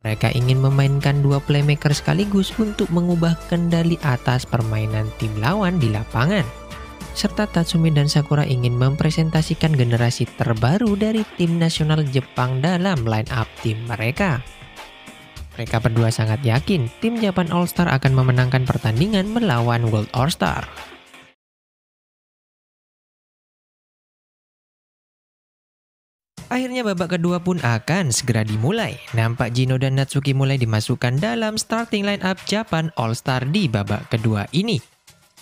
Mereka ingin memainkan dua playmaker sekaligus untuk mengubah kendali atas permainan tim lawan di lapangan. Serta Tatsumi dan Sakura ingin mempresentasikan generasi terbaru dari tim nasional Jepang dalam line up tim mereka. Mereka berdua sangat yakin tim Japan All Star akan memenangkan pertandingan melawan World All Star. Akhirnya babak kedua pun akan segera dimulai. Nampak Gino dan Natsuki mulai dimasukkan dalam starting line up Japan All Star di babak kedua ini.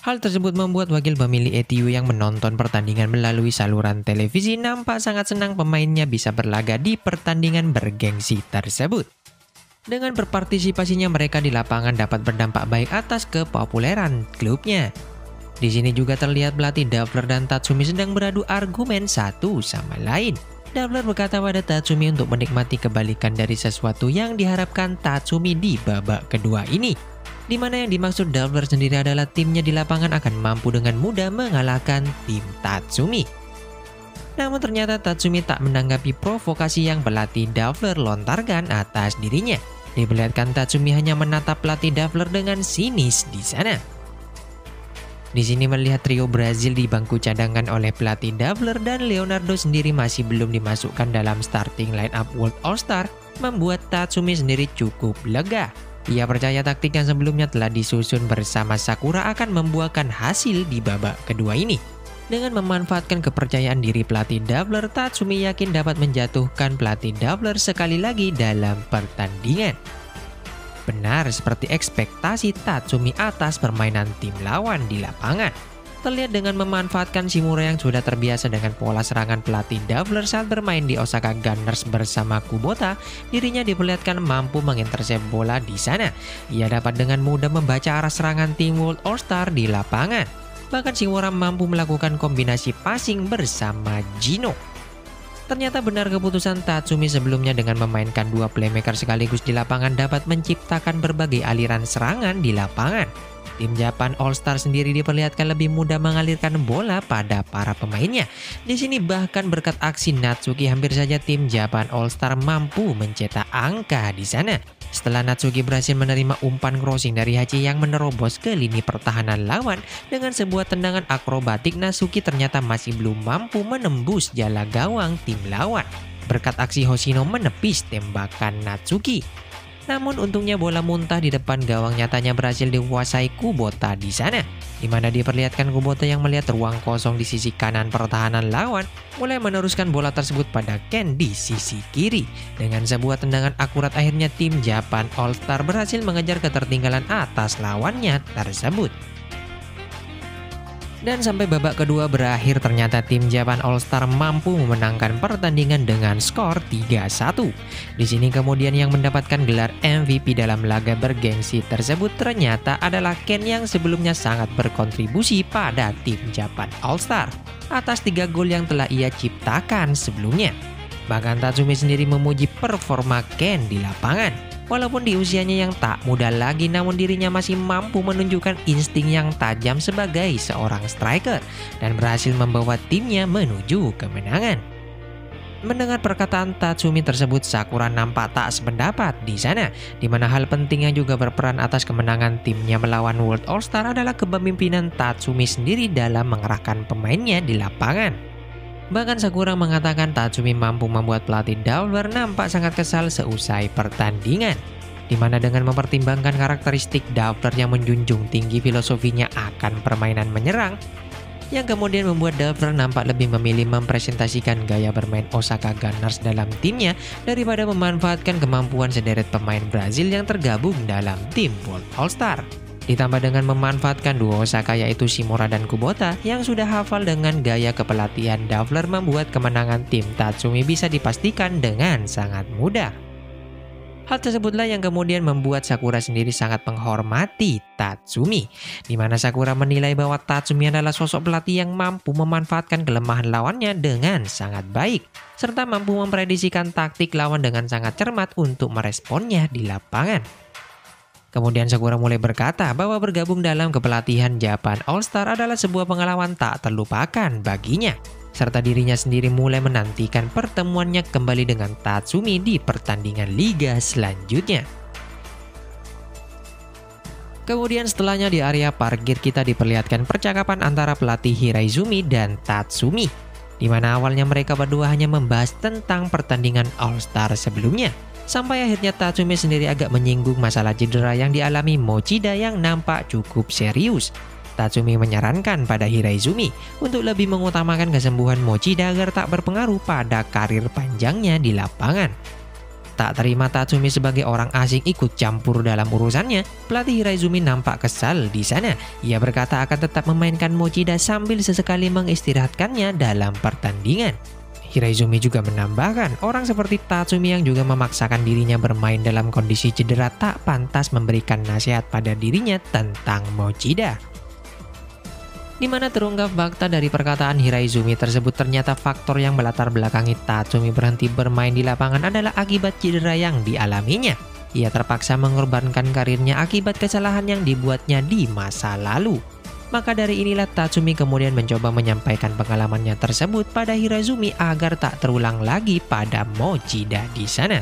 Hal tersebut membuat wakil pemilik ETU yang menonton pertandingan melalui saluran televisi nampak sangat senang pemainnya bisa berlaga di pertandingan bergengsi tersebut. Dengan berpartisipasinya mereka di lapangan dapat berdampak baik atas kepopuleran klubnya. Di sini juga terlihat pelatih Davler dan Tatsumi sedang beradu argumen satu sama lain. Davler berkata pada Tatsumi untuk menikmati kebalikan dari sesuatu yang diharapkan Tatsumi di babak kedua ini. Di mana yang dimaksud Davler sendiri adalah timnya di lapangan akan mampu dengan mudah mengalahkan tim Tatsumi. Namun ternyata Tatsumi tak menanggapi provokasi yang pelatih Davler lontarkan atas dirinya. Diperlihatkan Tatsumi hanya menatap pelatih Davler dengan sinis di sana. Di sini melihat trio Brazil di bangku cadangan oleh pelatih Davler dan Leonardo sendiri masih belum dimasukkan dalam starting line up World All Star membuat Tatsumi sendiri cukup lega. Ia percaya taktik yang sebelumnya telah disusun bersama Sakura akan membuahkan hasil di babak kedua ini. Dengan memanfaatkan kepercayaan diri pelatih Davler, Tatsumi yakin dapat menjatuhkan pelatih Davler sekali lagi dalam pertandingan. Benar seperti ekspektasi Tatsumi atas permainan tim lawan di lapangan. Terlihat dengan memanfaatkan Shimura yang sudah terbiasa dengan pola serangan pelatih Davler saat bermain di Osaka Gunners bersama Kubota, dirinya diperlihatkan mampu mengintersep bola di sana. Ia dapat dengan mudah membaca arah serangan tim World All Star di lapangan. Bahkan Shimura mampu melakukan kombinasi passing bersama Gino. Ternyata benar keputusan Tatsumi sebelumnya dengan memainkan dua playmaker sekaligus di lapangan dapat menciptakan berbagai aliran serangan di lapangan. Tim Japan All Star sendiri diperlihatkan lebih mudah mengalirkan bola pada para pemainnya. Di sini bahkan berkat aksi Natsuki hampir saja tim Japan All Star mampu mencetak angka di sana. Setelah Natsuki berhasil menerima umpan crossing dari Hachi yang menerobos ke lini pertahanan lawan dengan sebuah tendangan akrobatik, Natsuki ternyata masih belum mampu menembus jala gawang tim lawan. Berkat aksi Hoshino menepis tembakan Natsuki. Namun untungnya bola muntah di depan gawang nyatanya berhasil dikuasai Kubota di sana. Di mana diperlihatkan Kubota yang melihat ruang kosong di sisi kanan pertahanan lawan mulai meneruskan bola tersebut pada Ken di sisi kiri. Dengan sebuah tendangan akurat akhirnya tim Japan All Star berhasil mengejar ketertinggalan atas lawannya tersebut. Dan sampai babak kedua berakhir ternyata tim Japan All Star mampu memenangkan pertandingan dengan skor 3-1. Di sini kemudian yang mendapatkan gelar MVP dalam laga bergengsi tersebut ternyata adalah Ken yang sebelumnya sangat berkontribusi pada tim Japan All Star atas 3 gol yang telah ia ciptakan sebelumnya. Bahkan Tatsumi sendiri memuji performa Ken di lapangan. Walaupun di usianya yang tak muda lagi, namun dirinya masih mampu menunjukkan insting yang tajam sebagai seorang striker dan berhasil membawa timnya menuju kemenangan. Mendengar perkataan Tatsumi tersebut, Sakura nampak tak sependapat di sana, di mana hal penting yang juga berperan atas kemenangan timnya melawan World All Star adalah kepemimpinan Tatsumi sendiri dalam mengerahkan pemainnya di lapangan. Bahkan Sakura mengatakan Tatsumi mampu membuat pelatih Davler nampak sangat kesal seusai pertandingan. Di mana dengan mempertimbangkan karakteristik Davler yang menjunjung tinggi filosofinya akan permainan menyerang, yang kemudian membuat Davler nampak lebih memilih mempresentasikan gaya bermain Osaka Gunners dalam timnya daripada memanfaatkan kemampuan sederet pemain Brazil yang tergabung dalam tim World All Star. Ditambah dengan memanfaatkan duo Osaka yaitu Shimura dan Kubota yang sudah hafal dengan gaya kepelatihan Davler membuat kemenangan tim Tatsumi bisa dipastikan dengan sangat mudah. Hal tersebutlah yang kemudian membuat Sakura sendiri sangat menghormati Tatsumi, di mana Sakura menilai bahwa Tatsumi adalah sosok pelatih yang mampu memanfaatkan kelemahan lawannya dengan sangat baik, serta mampu memprediksikan taktik lawan dengan sangat cermat untuk meresponnya di lapangan. Kemudian Sakura mulai berkata bahwa bergabung dalam kepelatihan Japan All Star adalah sebuah pengalaman tak terlupakan baginya. serta dirinya sendiri mulai menantikan pertemuannya kembali dengan Tatsumi di pertandingan liga selanjutnya. Kemudian setelahnya di area parkir kita diperlihatkan percakapan antara pelatih Hiraizumi dan Tatsumi, di mana awalnya mereka berdua hanya membahas tentang pertandingan All Star sebelumnya. Sampai akhirnya Tatsumi sendiri agak menyinggung masalah cedera yang dialami Mochida yang nampak cukup serius. Tatsumi menyarankan pada Hiraizumi untuk lebih mengutamakan kesembuhan Mochida agar tak berpengaruh pada karir panjangnya di lapangan. Tak terima Tatsumi sebagai orang asing ikut campur dalam urusannya, pelatih Hiraizumi nampak kesal di sana. Ia berkata akan tetap memainkan Mochida sambil sesekali mengistirahatkannya dalam pertandingan. Hiraizumi juga menambahkan, orang seperti Tatsumi yang juga memaksakan dirinya bermain dalam kondisi cedera tak pantas memberikan nasihat pada dirinya tentang Mochida. Di mana terungkap fakta dari perkataan Hiraizumi tersebut, ternyata faktor yang melatar belakangi Tatsumi berhenti bermain di lapangan adalah akibat cedera yang dialaminya. Ia terpaksa mengorbankan karirnya akibat kesalahan yang dibuatnya di masa lalu. Maka dari inilah Tatsumi kemudian mencoba menyampaikan pengalamannya tersebut pada Hiraizumi agar tak terulang lagi pada Mochida di sana.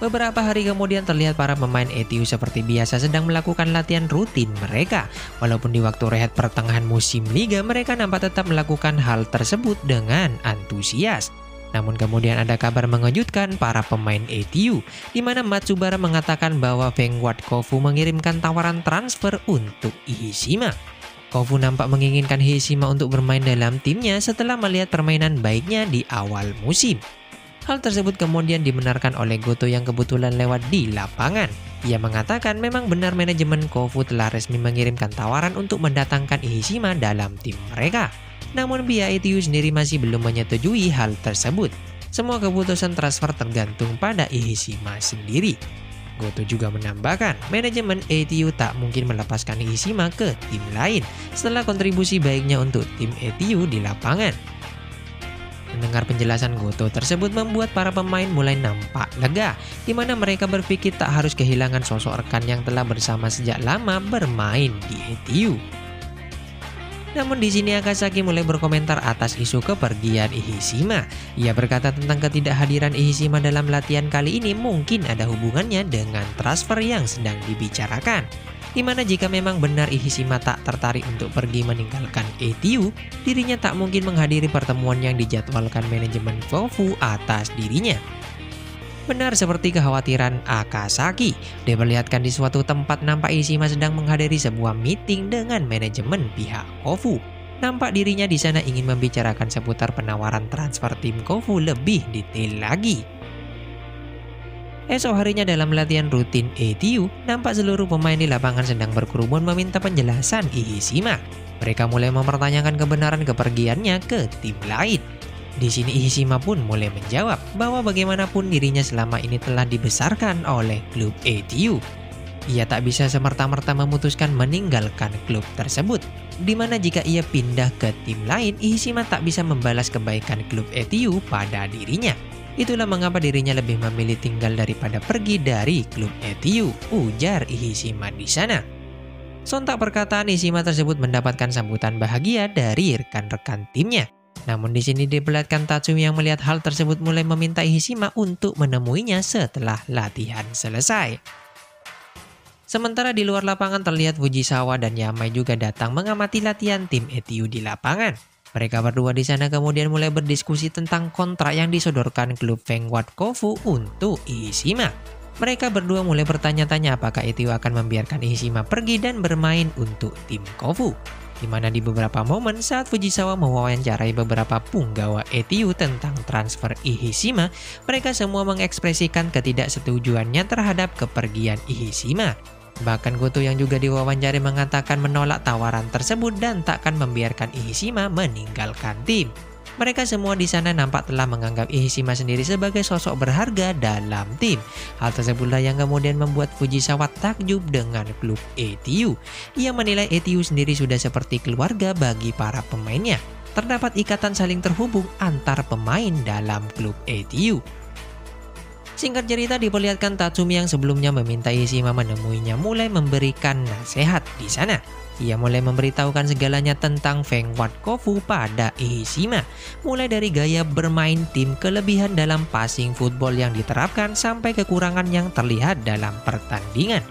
Beberapa hari kemudian terlihat para pemain ETU seperti biasa sedang melakukan latihan rutin mereka. Walaupun di waktu rehat pertengahan musim liga, mereka nampak tetap melakukan hal tersebut dengan antusias. Namun kemudian ada kabar mengejutkan para pemain ETU, di mana Matsubara mengatakan bahwa Vanguard Kofu mengirimkan tawaran transfer untuk Ihishima. Kofu nampak menginginkan Ihishima untuk bermain dalam timnya setelah melihat permainan baiknya di awal musim. Hal tersebut kemudian dibenarkan oleh Goto yang kebetulan lewat di lapangan. Ia mengatakan memang benar manajemen Kofu telah resmi mengirimkan tawaran untuk mendatangkan Ihishima dalam tim mereka. Namun pihak ETU sendiri masih belum menyetujui hal tersebut. Semua keputusan transfer tergantung pada Ihishima sendiri. Goto juga menambahkan, manajemen ETU tak mungkin melepaskan Ihishima ke tim lain setelah kontribusi baiknya untuk tim ETU di lapangan. Mendengar penjelasan Goto tersebut membuat para pemain mulai nampak lega, di mana mereka berpikir tak harus kehilangan sosok rekan yang telah bersama sejak lama bermain di ETU. Namun di sini Akasaki mulai berkomentar atas isu kepergian Ihishima. Ia berkata tentang ketidakhadiran Ihishima dalam latihan kali ini mungkin ada hubungannya dengan transfer yang sedang dibicarakan. Di mana jika memang benar Ihishima tak tertarik untuk pergi meninggalkan ETU, dirinya tak mungkin menghadiri pertemuan yang dijadwalkan manajemen Kofu atas dirinya. Benar seperti kekhawatiran Akasaki, diperlihatkan di suatu tempat nampak Ihishima sedang menghadiri sebuah meeting dengan manajemen pihak Kofu. Nampak dirinya di sana ingin membicarakan seputar penawaran transfer tim Kofu lebih detail lagi. Esok harinya dalam latihan rutin ETU, nampak seluruh pemain di lapangan sedang berkerumun meminta penjelasan Ihishima. Mereka mulai mempertanyakan kebenaran kepergiannya ke tim lain. Di sini Ihishima pun mulai menjawab bahwa bagaimanapun dirinya selama ini telah dibesarkan oleh klub ETU. Ia tak bisa semerta-merta memutuskan meninggalkan klub tersebut, di mana jika ia pindah ke tim lain, Ihishima tak bisa membalas kebaikan klub ETU pada dirinya. Itulah mengapa dirinya lebih memilih tinggal daripada pergi dari klub ETU, ujar Ihishima di sana. Sontak perkataan Ihishima tersebut mendapatkan sambutan bahagia dari rekan-rekan timnya. Namun di sini diperlihatkan Tatsumi yang melihat hal tersebut mulai meminta Ihishima untuk menemuinya setelah latihan selesai. Sementara di luar lapangan terlihat Fujisawa dan Yamai juga datang mengamati latihan tim ETU di lapangan. Mereka berdua di sana kemudian mulai berdiskusi tentang kontrak yang disodorkan klub Vanguard Kofu untuk Ihishima. Mereka berdua mulai bertanya-tanya apakah ETU akan membiarkan Ihishima pergi dan bermain untuk tim Kofu. Di mana di beberapa momen saat Fujisawa mewawancarai beberapa punggawa ETU tentang transfer Ihishima, mereka semua mengekspresikan ketidaksetujuannya terhadap kepergian Ihishima. Bahkan Goto yang juga diwawancari mengatakan menolak tawaran tersebut dan takkan membiarkan Ihishima meninggalkan tim. Mereka semua di sana nampak telah menganggap Ihishima sendiri sebagai sosok berharga dalam tim. Hal tersebutlah yang kemudian membuat Fujisawa takjub dengan klub ETU. Ia menilai ETU sendiri sudah seperti keluarga bagi para pemainnya. Terdapat ikatan saling terhubung antar pemain dalam klub ETU. Singkat cerita diperlihatkan Tatsumi yang sebelumnya meminta Ihishima menemuinya mulai memberikan nasihat di sana. Ia mulai memberitahukan segalanya tentang Feng Wat Kofu pada Ehishima, mulai dari gaya bermain tim, kelebihan dalam passing football yang diterapkan, sampai kekurangan yang terlihat dalam pertandingan.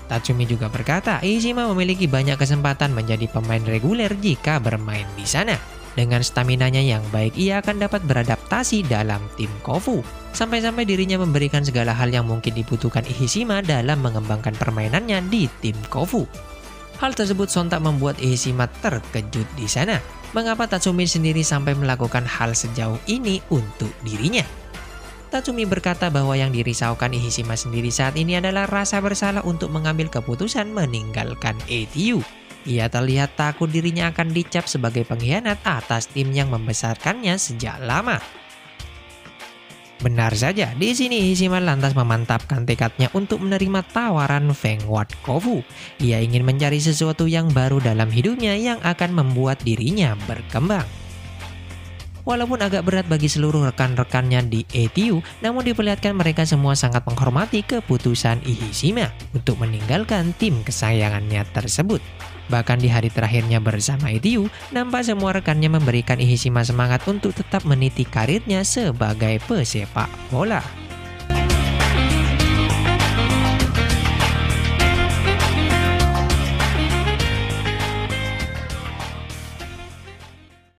Tatsumi juga berkata, Ehishima memiliki banyak kesempatan menjadi pemain reguler jika bermain di sana. Dengan staminanya yang baik, ia akan dapat beradaptasi dalam tim Kofu. Sampai-sampai dirinya memberikan segala hal yang mungkin dibutuhkan Ehishima dalam mengembangkan permainannya di tim Kofu. Hal tersebut sontak membuat Ehishima terkejut di sana. Mengapa Tatsumi sendiri sampai melakukan hal sejauh ini untuk dirinya? Tatsumi berkata bahwa yang dirisaukan Ehishima sendiri saat ini adalah rasa bersalah untuk mengambil keputusan meninggalkan ATU. Ia terlihat takut dirinya akan dicap sebagai pengkhianat atas tim yang membesarkannya sejak lama. Benar saja, di sini Ehishima lantas memantapkan tekadnya untuk menerima tawaran Feng Wat Kofu. Ia ingin mencari sesuatu yang baru dalam hidupnya yang akan membuat dirinya berkembang. Walaupun agak berat bagi seluruh rekan-rekannya di ATU, namun diperlihatkan mereka semua sangat menghormati keputusan Ehishima untuk meninggalkan tim kesayangannya tersebut. Bahkan di hari terakhirnya bersama ATU, nampak semua rekannya memberikan Ehishima semangat untuk tetap meniti karirnya sebagai pesepak bola.